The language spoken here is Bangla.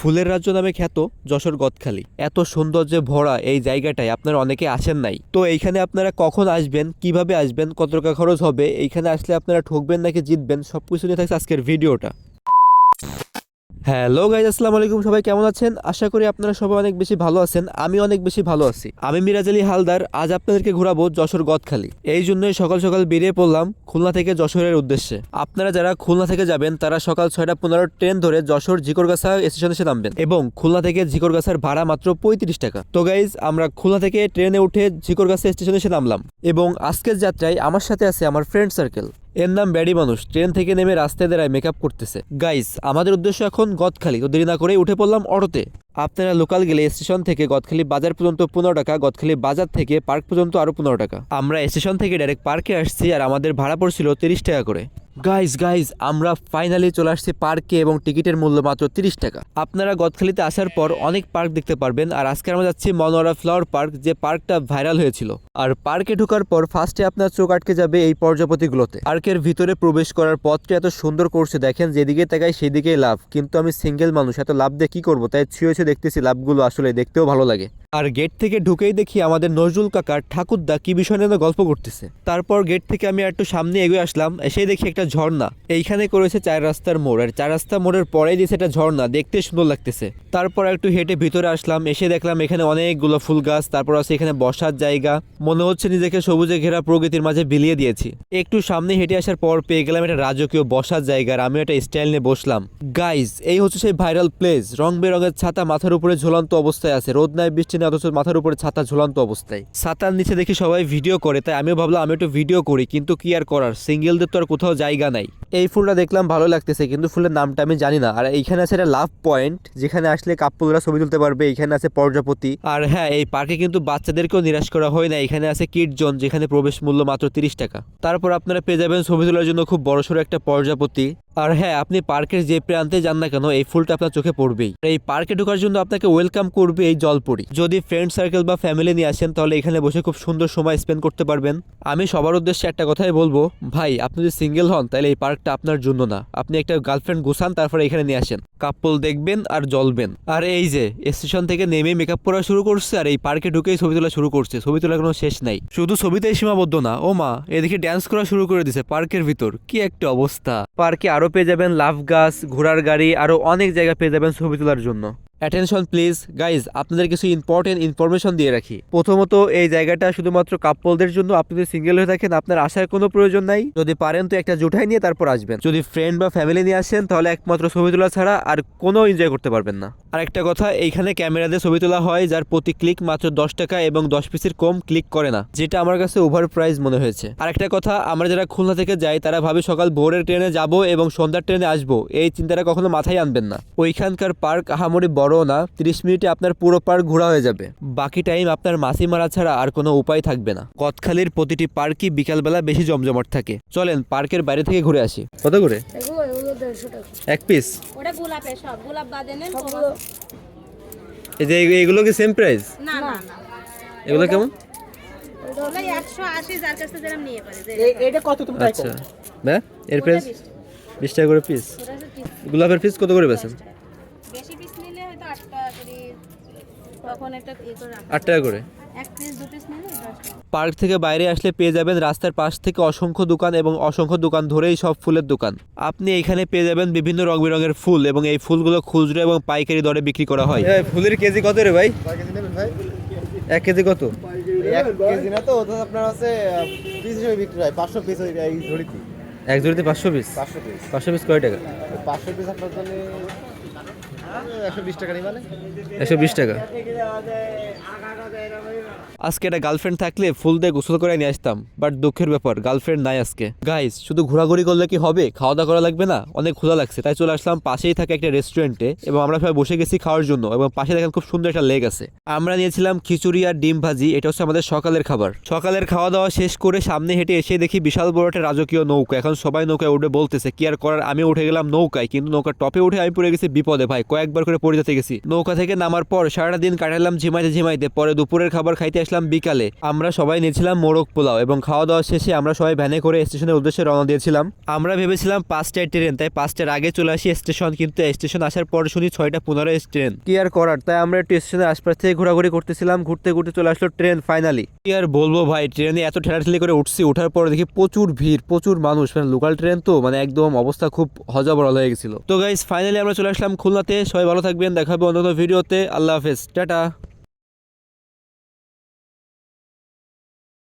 ফুলের রাজ্য নামে খ্যাত যশোর গদখালি এত সৌন্দর্যে ভরা এই জায়গাটায় আপনারা অনেকে আসেন নাই। তো এইখানে আপনারা কখন আসবেন, কিভাবে আসবেন, কত টাকা খরচ হবে, এইখানে আসলে আপনারা ঠকবেন নাকি জিতবেন, সবকিছু নিয়ে থাকছে আজকের ভিডিওটা। হ্যালো গাইজ, আসসালামু আলাইকুম। সবাই কেমন আছেন? আশা করি আপনারা সবাই অনেক বেশি ভালো আছেন। আমি অনেক বেশি ভালো আছি। আমি মিরাজ আলী হালদার। আজ আপনাদেরকে ঘোরাবো যশোর গদখালি। এই জন্যই সকাল সকাল বেরিয়ে পড়লাম খুলনা থেকে যশোরের উদ্দেশ্যে। আপনারা যারা খুলনা থেকে যাবেন তারা সকাল 6:15 ট্রেন ধরে যশোর ঝিকরগাছা স্টেশনে এসে নামবেন এবং খুলনা থেকে ঝিকরগাছার ভাড়া মাত্র 35 টাকা। তো গাইজ, আমরা খুলনা থেকে ট্রেনে উঠে ঝিকরগাছা স্টেশনে এসে নামলাম এবং আজকের যাত্রায় আমার সাথে আছে আমার ফ্রেন্ড সার্কেল। এর নাম ব্যাডি মানুষ। ট্রেন থেকে নেমে রাস্তায় দাঁড়ায় মেকআপ করতেছে। গাইস, আমাদের উদ্দেশ্য এখন গদখালি। তো দেরি না করে উঠে পড়লাম অটোতে। আপনারা লোকাল গেলে স্টেশন থেকে গদখালি বাজার পর্যন্ত 15 টাকা, গদখালি বাজার থেকে পার্ক পর্যন্ত আরো 15 টাকা। আমরা স্টেশন থেকে ডাইরেক্ট পার্কে আসছি আর আমাদের ভাড়া পড়ছিল 30 টাকা করে। গাইজ আমরা ফাইনালি চলে আসছি পার্কে এবং টিকিটের মূল্য মাত্র 30 টাকা। আপনারা গদখালিতে আসার পর অনেক পার্ক দেখতে পারবেন। আর আজকে আমরা যাচ্ছি মনোয়ারা ফ্লাওয়ার পার্ক, যে পার্কটা ভাইরাল হয়েছিল। আর পার্কে ঢোকার পর ফার্স্টে আপনার চোখ আটকে যাবে এই প্রজাপতিগুলোতে। পার্কের ভিতরে প্রবেশ করার পথটা এত সুন্দর করছে, দেখেন যেদিকে তাকাই সেদিকেই লাভ। কিন্তু আমি সিঙ্গেল মানুষ, এত লাভ দিয়ে কি করবো, তাই ছুঁয়ে দেখতেছি লাভগুলো। আসলে দেখতেও ভালো লাগে। আর গেট থেকে ঢুকেই দেখি আমাদের নজরুল কাকার ঠাকুরদা কি বিষয় নিয়ে গল্প করতেছে। তারপর গেট থেকে আমি একটু সামনে এগিয়ে আসলাম, এসে দেখি একটা ঝর্ণা। এইখানে করেছে 4 রাস্তার মোড়, আর 4 রাস্তার মোড়ের পরেই দিয়েছে একটা ঝর্ণা, দেখতে সুন্দর লাগতেছে। তারপর একটু হেঁটে ভিতরে আসলাম, এসে দেখলাম এখানে অনেকগুলো ফুল গাছ। তারপর আছে এখানে বসার জায়গা। মনে হচ্ছে নিজেকে সবুজে ঘেরা প্রকৃতির মাঝে বিলিয়ে দিয়েছি। একটু সামনে হেঁটে আসার পর পেয়ে গেলাম একটা রাজকীয় বসার জায়গা, আর আমি একটা স্টাইল নিয়ে বসলাম। গাইজ, এই হচ্ছে সেই ভাইরাল প্লেস। রং বেরঙের ছাতা মাথার উপরে ঝুলন্ত অবস্থায় আছে। রোদ নাই, বৃষ্টি নেই, অথচ মাথার উপরে ছাতা ঝুলন্ত অবস্থায়। ছাতার নিচে দেখি সবাই ভিডিও করে, তাই আমিও ভাবলাম আমি একটু ভিডিও করি। কিন্তু কি আর করার, সিঙ্গেলদের তো আর কোথাও জায়গা নাই। এই ফুলটা দেখলাম ভালো লাগতেছে, কিন্তু ফুলের নামটা আমি জানি না। আর এইখানে আছে একটা লাভ পয়েন্ট, যেখানে আসলে কাপলরা ছবি তুলতে পারবে। এইখানে আছে প্রজাপতি। আর হ্যাঁ, এই পার্কে কিন্তু বাচ্চাদেরকেও নিরাশ করা হয় না। এখানে আছে কিড জোন, যেখানে প্রবেশ মূল্য মাত্র 30 টাকা। তারপর আপনারা পেয়ে যাবেন ছবি তোলার জন্য খুব বড়সড় একটা প্রজাপতি। আর হ্যাঁ, আপনি পার্কের যে প্রান্তে যান না কেন, এই ফুলটা আপনার চোখে পড়বেই। এই পার্কে ঢোকার জন্য আপনাকে ওয়েলকাম করবে এই জলপরি। যদি ফ্রেন্ড সার্কেল বা ফ্যামিলি নিয়ে আসেন তাহলে এখানে বসে খুব সুন্দর সময় স্পেন্ড করতে পারবেন। আমি সবার উদ্দেশ্যে একটা কথাই বলবো, ভাই আপনি যদি সিঙ্গেল হন তাহলে এই পার্কটা আপনার জন্য না। আপনি একটা গার্লফ্রেন্ড গুছান, তারপরে এখানে নিয়ে আসেন, কাপল দেখবেন আর জ্বলবেন। আর এই যে স্টেশন থেকে নেমে মেকআপ করা শুরু করছে, আর এই পার্কে ঢুকেই ছবি তোলা শুরু করছে। ছবি তোলার কোনো শেষ নাই। শুধু ছবিতেই সীমাবদ্ধ না, ও মা, এদিকে ড্যান্স করা শুরু করে দিছে পার্কের ভিতর। কি একটা অবস্থা! পার্কে আরো পেয়ে যাবেন লাভ গাছ, ঘোড়ার গাড়ি, আরো অনেক জায়গা পেয়ে যাবেন ছবি তোলার জন্য। অ্যাটেনশন প্লিজ গাইজ, আপনাদের কিছু ইম্পর্টেন্ট ইনফরমেশন দিয়ে রাখি। প্রথমত, এই জায়গাটা শুধুমাত্র কাপলদের জন্য। আপনি যদি সিঙ্গেল হয়ে থাকেন আপনার আসার কোনো প্রয়োজন নাই। যদি পারেন তো একটা জুটাই নিয়ে তারপর আসবেন। যদি ফ্রেন্ড বা ফ্যামিলি নিয়ে আসেন তাহলে একমাত্র ছবি তোলা ছাড়া আর কোনো এনজয় করতে পারবেন না। আর একটা কথা, এইখানে ক্যামেরা দিয়ে ছবি তোলা হয়, যার প্রতি ক্লিক মাত্র 10 টাকা এবং 10 পিসের কম ক্লিক করে না, যেটা আমার কাছে ওভার প্রাইস মনে হয়েছে। আর একটা কথা, আমরা যারা খুলনা থেকে যাই তারা ভাবে সকাল ভোরের ট্রেনে যাব এবং সন্ধ্যার ট্রেনে আসবো। এই চিন্তাটা কখনো মাথায় আনবেন না। ওইখানকার পার্ক আহামরি বড় না, 30 মিনিটে আপনার পুরো পার্ক ঘোরা হয়ে যাবে। বাকি টাইম আপনার মাছি মারা ছাড়া আর কোনো উপায় থাকবে না। গদখালির প্রতিটি পার্কই বিকালবেলা বেশি জমজমাট থাকে। চলেন পার্কের বাইরে থেকে ঘুরে আসি। কত করে? এক পিস? ওটা গোলাপের, সব গোলাপ বাদে নেন। এই যে এগুলো কি সেম প্রাইস? না না না, এগুলো কেমন? ওগুলো 180, যার কাছে যেরকম নিয়ে পারে। এটা কত তুমি তাই আচ্ছা, হ্যাঁ, এর প্রাইস 20 টাকা করে পিস। গোলাপের পিস কত করে বেচেন? বেশি পিস নিলে হয়তো 8 টাকা করে, তখন একটা করে 8 টাকা করে। এক পিস 2 পিস নিলে 10 টাকা। পার্ক থেকে বাইরে আসলে পেয়ে যাবেন রাস্তার পাশ থেকে অসংখ্য দোকান, এবং অসংখ্য দোকান ধরেই সব ফুলের দোকান। আপনি এখানে পেয়ে যাবেন বিভিন্ন রং বেরঙের ফুল, এবং এই ফুলগুলো খুচরো এবং পাইকারি দরে বিক্রি করা হয়। ফুলের কেজি কত রে ভাই? 1 কেজি কত? 1 কেজি না তো, ওটা আপনার আছে পিস হিসেবে বিক্রি হয়। 500 পিস ওই ঝুড়িতে। এক জোড়িতে 500 পিস? 500 পিস। 500 পিস কয় টাকা? 500 পিস আপনার জন্য 120 টাকা নিই, মানে 120 টাকা। আজকে একটা গার্লফ্রেন্ড থাকলে ফুল দিয়ে গোসল করে নিয়ে আসতাম, বাট দুঃখের ব্যাপার গার্লফ্রেন্ড নাই আজকে। গাইস, শুধু ঘোরাঘুরি করলে কি হবে? খাওয়া দাওয়া করা লাগবে না? অনেক ক্ষুধা লাগছে, তাই চলে আসলাম পাশেই থাকে একটা রেস্টুরেন্টে, এবং আমরা সবাই বসে গেছি খাওয়ার জন্য। এবং পাশে দেখেন খুব সুন্দর একটা লেক আছে। আমরা নিয়েছিলাম খিচুড়ি আর ডিম ভাজি। এটা হচ্ছে আমাদের সকালের খাবার। সকালের খাওয়া দাওয়া শেষ করে সামনে হেঁটে এসে দেখি বিশাল বড় একটা রাজকীয় নৌকা। এখন সবাই নৌকায় উঠে বলতেছে, কি আর করার, আমি উঠে গেলাম নৌকায়। কিন্তু নৌকার টপে উঠে আমি পড়ে গেছি বিপদে ভাই। কয়েক কয়েকবার করে পড়ে যেতে গেছি। নৌকা থেকে নামার পর সারাটা দিন কাটালাম ঝিমাইতে, পরে দুপুরের খাবার খাইতে আসলাম বিকালে। আমরা সবাই নিয়েছিলাম মোরগ পোলাও এবং খাওয়া দাওয়া শেষে আমরা সবাই ভ্যানে করে স্টেশনের উদ্দেশ্যে রওনা দিয়েছিলাম। আমরা ভেবেছিলাম 5টায় ট্রেন, তাই 5টার আগে চলে আসি স্টেশন, কিন্তু স্টেশন আসার পর শুনি 6:15 ট্রেন। কি আর করার, তাই আমরা একটু স্টেশনের আশপাশ থেকে ঘোরাঘুরি করতেছিলাম, ঘুরতে ঘুরতে চলে আসলো ট্রেন ফাইনালি। কি আর বলবো ভাই, ট্রেনে এত ঠেলাঠেলি করে উঠছি, ওঠার পর দেখি প্রচুর ভিড়, প্রচুর মানুষ, মানে লোকাল ট্রেন তো মানে একদম অবস্থা খুব হজবরল হয়ে গেছিল। তো গাইস ফাইনালি আমরা চলে আসলাম খুলনাতে। সবাই ভালো থাকবেন, দেখা হবে অন্য কোনো ভিডিওতে। আল্লাহ হাফেজ, টাটা।